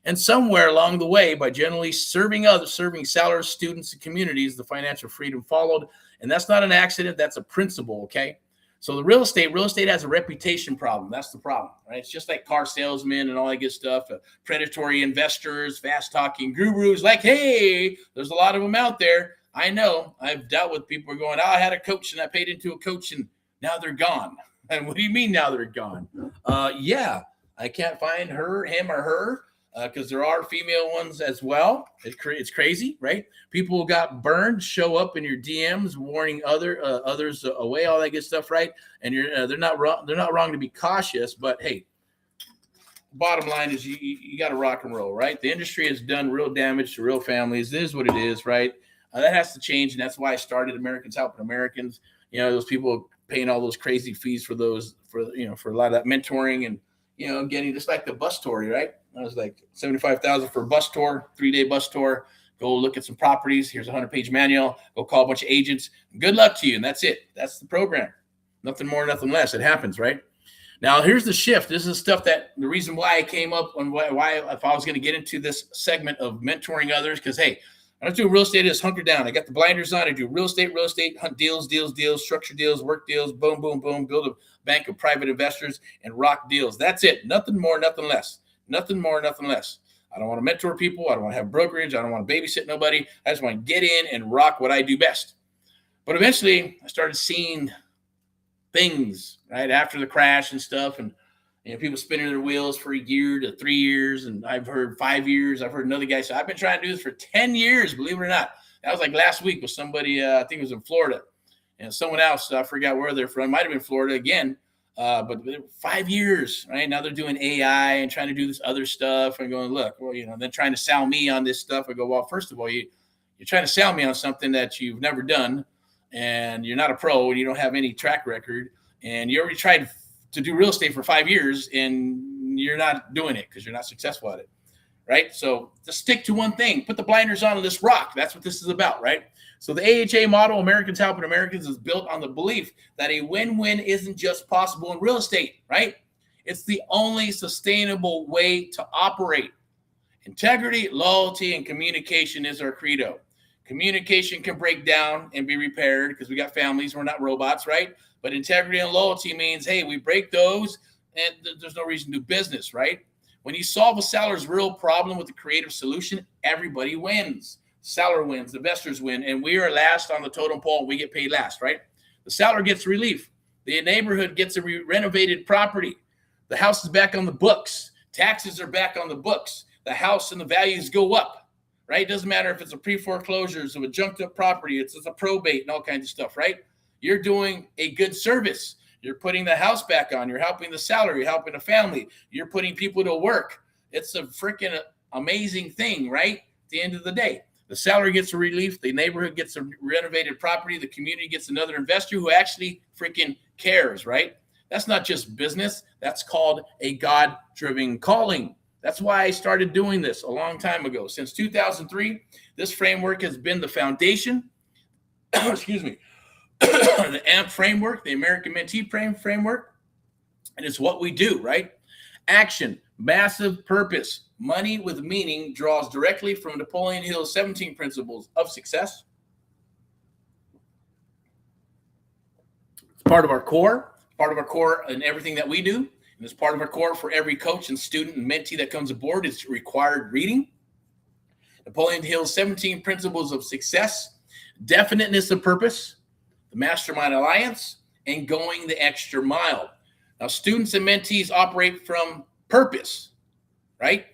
And somewhere along the way, by generally serving others, serving sellers, students, and communities, the financial freedom followed. And that's not an accident. That's a principle, okay? So the real estate has a reputation problem. That's the problem, right? It's just like car salesmen and all that good stuff, predatory investors, fast-talking gurus. Like, hey, there's a lot of them out there. I know. I've dealt with people going, I had a coach and I paid into a coach and now they're gone. And what do you mean now they're gone? Yeah, I can't find him or her. Because there are female ones as well. It's crazy, right? People got burned, show up in your DMs, warning others away, all that good stuff, right? And they're not wrong. They're not wrong to be cautious, but hey, bottom line is you got to rock and roll, right? The industry has done real damage to real families. It is what it is, right? That has to change, and that's why I started Americans Helping Americans. Those people paying all those crazy fees for a lot of that mentoring and getting just like the bus tour, right? I was like $75,000 for a bus tour, 3-day bus tour. Go look at some properties. Here's a 100-page manual. Go call a bunch of agents. Good luck to you. And that's it. That's the program. Nothing more, nothing less. It happens, right? Now, here's the shift. This is stuff that the reason why I came up on why if I was going to get into this segment of mentoring others, because, hey, I don't do real estate. I just hunker down. I got the blinders on. I do real estate, hunt deals, structure deals, work deals, boom, boom, boom, build a bank of private investors and rock deals. That's it. Nothing more, nothing less. Nothing more, nothing less. I don't want to mentor people. I don't want to have brokerage. I don't want to babysit nobody. I just want to get in and rock what I do best. But eventually, I started seeing things right after the crash and stuff, and people spinning their wheels for a year to 3 years, and I've heard 5 years. I've heard another guy say, "I've been trying to do this for 10 years." Believe it or not, that was like last week with somebody. I think it was in Florida, and someone else. I forgot where they're from. Might have been Florida again. But 5 years, right? Now they're doing AI and trying to do this other stuff and going, look, well, then trying to sell me on this stuff. I go, well, first of all, you're trying to sell me on something that you've never done, and you're not a pro and you don't have any track record, and you already tried to do real estate for 5 years and you're not doing it because you're not successful at it, right? So just stick to one thing. Put the blinders on and let's rock. That's what this is about, right? So the AHA model, Americans Helping Americans, is built on the belief that a win-win isn't just possible in real estate, right? It's the only sustainable way to operate. Integrity, loyalty, and communication is our credo. Communication can break down and be repaired because we got families. We're not robots, right? But integrity and loyalty means, hey, we break those and there's no reason to do business, right? When you solve a seller's real problem with a creative solution, everybody wins. Seller wins, investors win, and we are last on the totem pole. We get paid last, right? The seller gets relief. The neighborhood gets a renovated property. The house is back on the books. Taxes are back on the books. The house and the values go up, right? It doesn't matter if it's a pre-foreclosures of a junked up property. It's a probate and all kinds of stuff, right? You're doing a good service. You're putting the house back on. You're helping the seller. You're helping the family. You're putting people to work. It's a freaking amazing thing, right? At the end of the day. The seller gets a relief. The neighborhood gets a renovated property. The community gets another investor who actually freaking cares, right? That's not just business. That's called a God-driven calling. That's why I started doing this a long time ago. Since 2003, this framework has been the foundation, excuse me, the AMP framework, the American Mentee framework, and it's what we do, right? Action, massive purpose, money with meaning draws directly from Napoleon Hill's 17 principles of success. It's part of our core, in everything that we do. And it's part of our core for every coach and student and mentee that comes aboard. It's required reading. Napoleon Hill's 17 principles of success, definiteness of purpose, the Mastermind Alliance, and Going the Extra Mile. Now, students and mentees operate from purpose, right?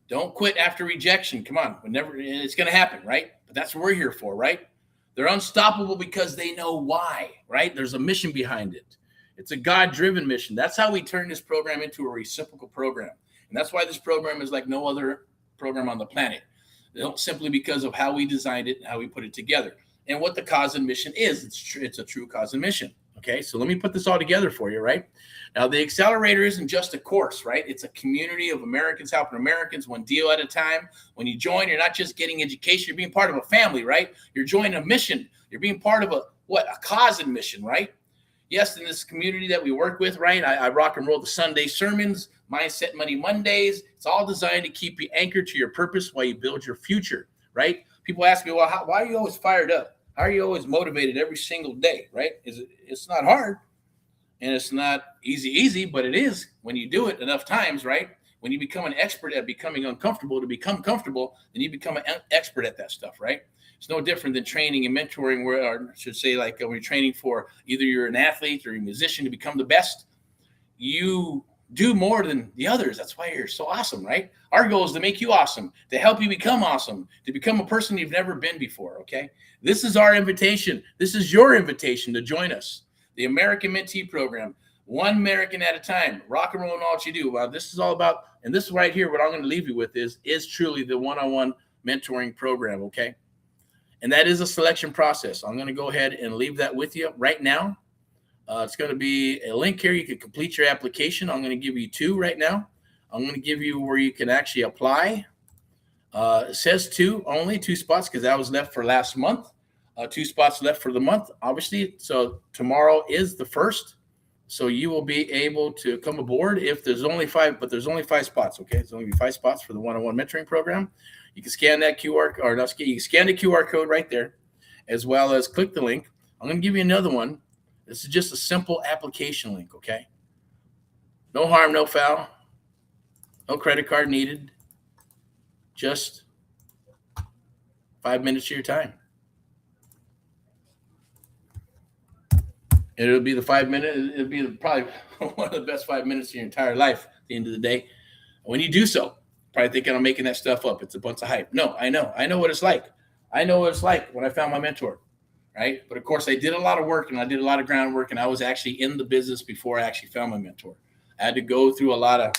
Don't quit after rejection. Come on, it's going to happen, right? But that's what we're here for, right? They're unstoppable because they know why, right? There's a mission behind it. It's a God-driven mission. That's how we turn this program into a reciprocal program. And that's why this program is like no other program on the planet. Simply because of how we designed it and how we put it together and what the cause and mission is. It's a true cause and mission. Okay, so let me put this all together for you, right? Now, the accelerator isn't just a course, right? It's a community of Americans helping Americans, one deal at a time. When you join, you're not just getting education, you're being part of a family, right? You're joining a mission. You're being part of a cause and mission, right? Yes, in this community that we work with, right? I rock and roll the Sunday sermons, Mindset Money Mondays. It's all designed to keep you anchored to your purpose while you build your future, right? People ask me, well, why are you always fired up? How are you always motivated every single day, right? It's not hard and it's not easy, but it is when you do it enough times, right? When you become an expert at becoming uncomfortable to become comfortable, then you become an expert at that stuff, right? It's no different than training and mentoring, or I should say, like when you're training for either you're an athlete or you're a musician to become the best. You do more than the others. That's why you're so awesome, right? Our goal is to make you awesome, to help you become awesome, to become a person you've never been before, okay? This is our invitation. This is your invitation to join us. The American Mentee Program, one American at a time, rock and roll in all what you do. Well, this is all about, and this right here, what I'm going to leave you with is truly the one-on-one mentoring program, okay? And that is a selection process. I'm going to go ahead and leave that with you right now. It's going to be a link here. You can complete your application. I'm going to give you 2 right now. I'm going to give you where you can actually apply. It says 2 spots because that was left for last month. 2 spots left for the month, obviously. So tomorrow is the 1st. So you will be able to come aboard if there's only 5, but there's only 5 spots. Okay, there's only 5 spots for the one-on-one mentoring program. You can scan that QR, or not scan, you can scan the QR code right there, as well as click the link. I'm going to give you another one. This is just a simple application link, okay? No harm, no foul. No credit card needed. Just 5 minutes of your time. And it'll be the 5 minute. It'll be probably one of the best 5 minutes of your entire life at the end of the day. When you do so, probably thinking I'm making that stuff up. It's a bunch of hype. No, I know what it's like. I know what it's like when I found my mentor, right? But of course, I did a lot of work and I did a lot of groundwork, and I was actually in the business before I actually found my mentor. I had to go through a lot of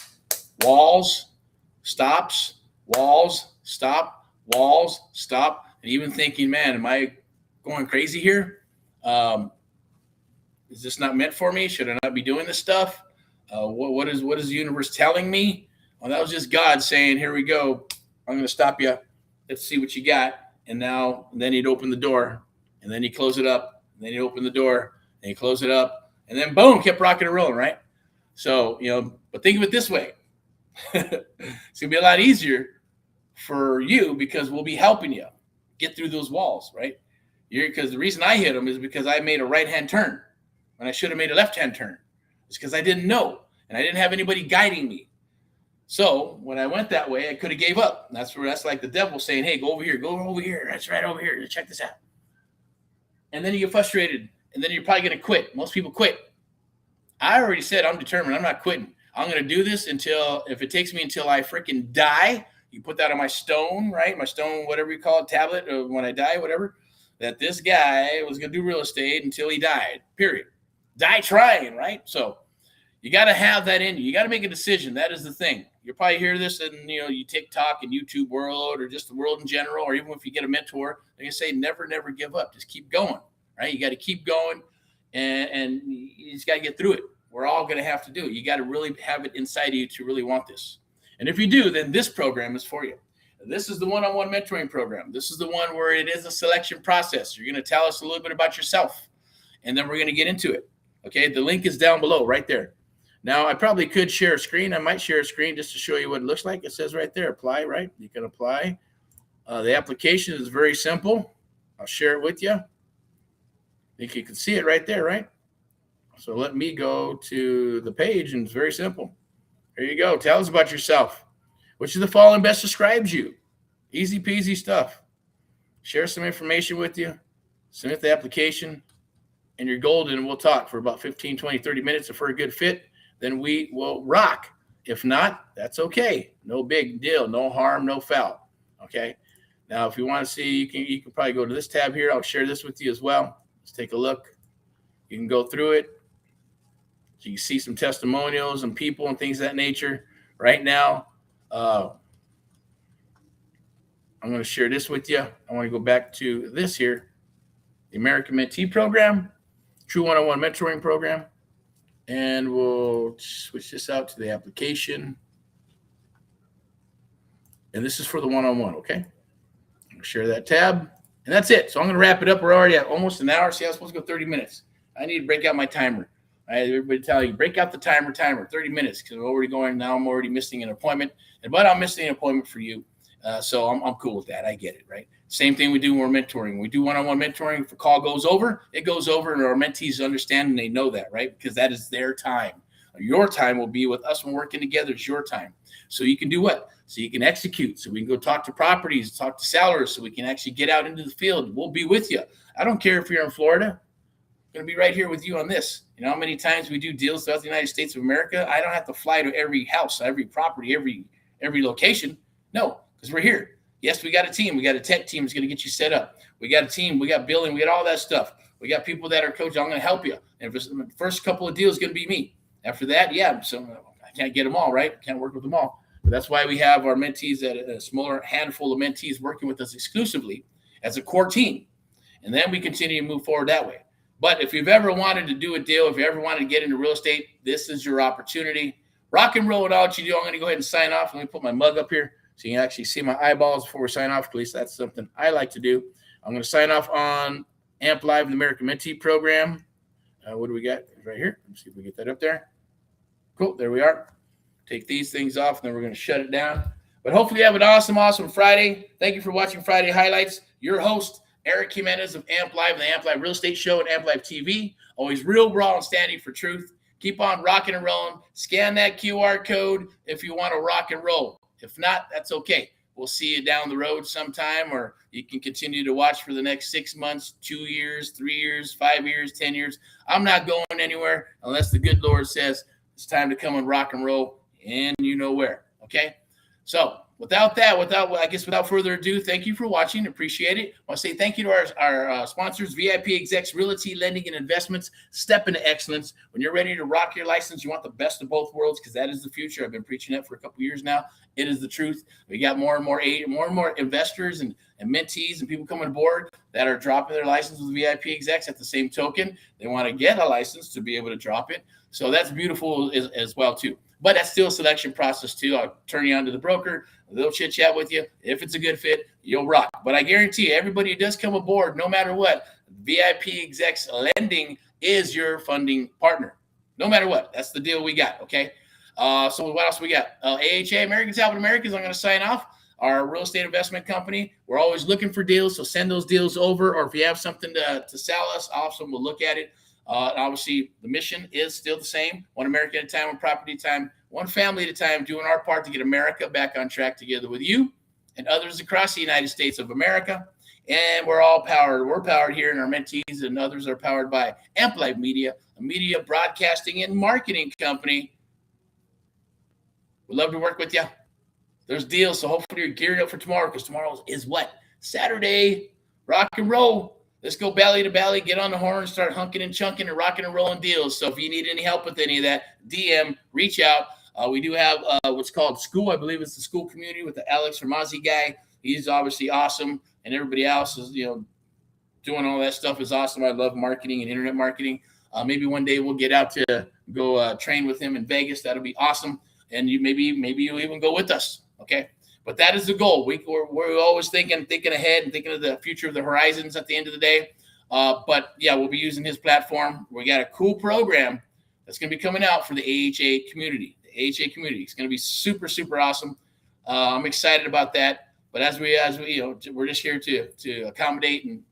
walls, stops, walls, stop, walls, stop, and even thinking, man, am I going crazy here? Is this not meant for me? Should I not be doing this stuff? What is the universe telling me? Well, that was just God saying, here we go. I'm going to stop you. Let's see what you got. And then he'd open the door, and then he'd close it up. And then he'd open the door, and he'd close it up. And then boom, kept rocking and rolling, right? So, but think of it this way. It's going to be a lot easier for you because we'll be helping you get through those walls, right? Because the reason I hit them is because I made a right-hand turn when I should have made a left-hand turn. It's because I didn't know, and I didn't have anybody guiding me. So when I went that way, I could have gave up. That's like the devil saying, hey, go over here. That's right over here. Check this out. And then you get frustrated, and then you're probably going to quit. Most people quit. I already said I'm determined. I'm not quitting. I'm going to do this if it takes me until I freaking die. You put that on my stone, right? My stone, whatever you call it, tablet, or when I die, whatever, that this guy was going to do real estate until he died, period. Die trying, right? So you got to have that in you. You got to make a decision. That is the thing. You'll probably hear this in, you TikTok and YouTube world, or just the world in general, or even if you get a mentor, they're going to say, never give up. Just keep going, right? You got to keep going, and you just got to get through it. We're all going to have to do it. You got to really have it inside of you to really want this. And if you do, then this program is for you. This is the one-on-one mentoring program. This is the one where it is a selection process. You're going to tell us a little bit about yourself, and then we're going to get into it. Okay, the link is down below right there. Now, I probably could share a screen. I might share a screen just to show you what it looks like. It says right there, apply, right? You can apply. The application is very simple. I'll share it with you. I think you can see it right there, right? So let me go to the page, and it's very simple. There you go. Tell us about yourself. Which of the following best describes you? Easy peasy stuff. Share some information with you. Submit the application. and you're golden, we'll talk for about 15, 20, 30 minutes. If we're a good fit, then we will rock. If not, that's okay. No big deal. No harm, no foul. Okay. Now, if you want to see, you can probably go to this tab here. I'll share this with you as well. Let's take a look. You can go through it. So you can see some testimonials and people and things of that nature. Right now, I'm going to share this with you. I want to go back to this here, the American Mentee Program, True One-on-One Mentoring Program. And we'll switch this out to the application. And this is for the one-on-one, okay? I'll share that tab. And that's it. So I'm going to wrap it up. We're already at almost an hour. See, I was supposed to go 30 minutes. I need to break out my timer. I had everybody tell you, break out the timer, 30 minutes, because we're already going now. I'm already missing an appointment. But I'm missing an appointment for you. So I'm cool with that. I get it, right? Same thing we do when we're mentoring. We do one-on-one mentoring. If a call goes over, it goes over, and our mentees understand and they know that, right? Because that is their time. Your time will be with us when working together. It's your time. So you can do what? So you can execute. So we can go talk to properties, talk to sellers, so we can actually get out into the field. We'll be with you. I don't care if you're in Florida. I'm going to be right here with you on this. You know how many times we do deals throughout the United States of America? I don't have to fly to every house, every property, every location. No, because we're here. Yes, we got a team. We got a tech team that's going to get you set up. We got a team. We got billing. We got all that stuff. We got people that are coaching. I'm going to help you. And the first couple of deals is going to be me. After that, yeah, so I can't get them all, right? Can't work with them all. But that's why we have our mentees, at a smaller handful of mentees working with us exclusively as a core team. And then we continue to move forward that way. But if you've ever wanted to do a deal, if you ever wanted to get into real estate, this is your opportunity. Rock and roll with all what you do. I'm going to go ahead and sign off. Let me put my mug up here so you can actually see my eyeballs before we sign off. At least that's something I like to do. I'm going to sign off on AMP Live, the American Mentee Program. What do we got right here? Let's see if we get that up there. Cool. There we are. Take these things off, and then we're going to shut it down. But hopefully you have an awesome, awesome Friday. Thank you for watching Friday Highlights. Your host, Erick Jimenez of AMP Live and the AMP Live Real Estate Show and AMP Live TV. Always real, raw, and standing for truth. Keep on rocking and rolling. Scan that QR code if you want to rock and roll. If not, that's okay. We'll see you down the road sometime, or you can continue to watch for the next 6 months, 2 years, 3 years, 5 years, 10 years. I'm not going anywhere unless the good Lord says it's time to come and rock and roll, and you know where, okay? So without further ado, thank you for watching. Appreciate it. I want to say thank you to our sponsors, VIP Execs, Realty, Lending, and Investments. Step into excellence. When you're ready to rock your license, you want the best of both worlds, because that is the future. I've been preaching that for a couple years now. It is the truth. We got more and more investors and mentees and people coming aboard that are dropping their license with VIP Execs. At the same token, they want to get a license to be able to drop it. So that's beautiful as well, too. But that's still a selection process, too. I'll turn you on to the broker. They'll chit-chat with you. If it's a good fit, you'll rock. But I guarantee you, everybody who does come aboard, no matter what, VIP Execs Lending is your funding partner. No matter what. That's the deal we got, okay? So what else we got? AHA, American Talbot Americans, I'm going to sign off. Our real estate investment company. We're always looking for deals, so send those deals over. Or if you have something to sell us, awesome, we'll look at it. And obviously, the mission is still the same. One American at a time, one property at a time, one family at a time, doing our part to get America back on track together with you and others across the United States of America. And we're all powered. We're powered here, and our mentees and others are powered by AMP Live Media, a media broadcasting and marketing company. We'd love to work with you. There's deals, so hopefully you're geared up for tomorrow, because tomorrow is what? Saturday. Rock and roll. Let's go belly to belly, get on the horn, start hunking and chunking and rocking and rolling deals. So if you need any help with any of that, DM, reach out. We do have what's called School. I believe it's the School Community with the Alex Ramazzi guy. He's obviously awesome. And everybody else is, doing all that stuff is awesome. I love marketing and internet marketing. Maybe one day we'll get out to go train with him in Vegas. That'll be awesome. And maybe you'll even go with us. Okay. But that is the goal. We're always thinking ahead and thinking of the future of the horizons at the end of the day. But yeah, we'll be using his platform. We got a cool program that's going to be coming out for the AHA community. The AHA community. It's going to be super, super awesome. I'm excited about that. But as we, we're just here to accommodate and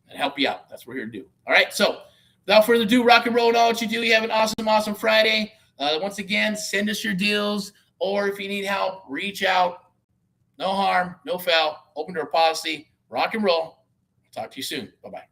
help you out. That's what we're here to do. All right. So without further ado, rock and roll and all what you do. You have an awesome, awesome Friday. Once again, send us your deals. Or if you need help, reach out. No harm, no foul. Open door policy. Rock and roll. Talk to you soon. Bye-bye.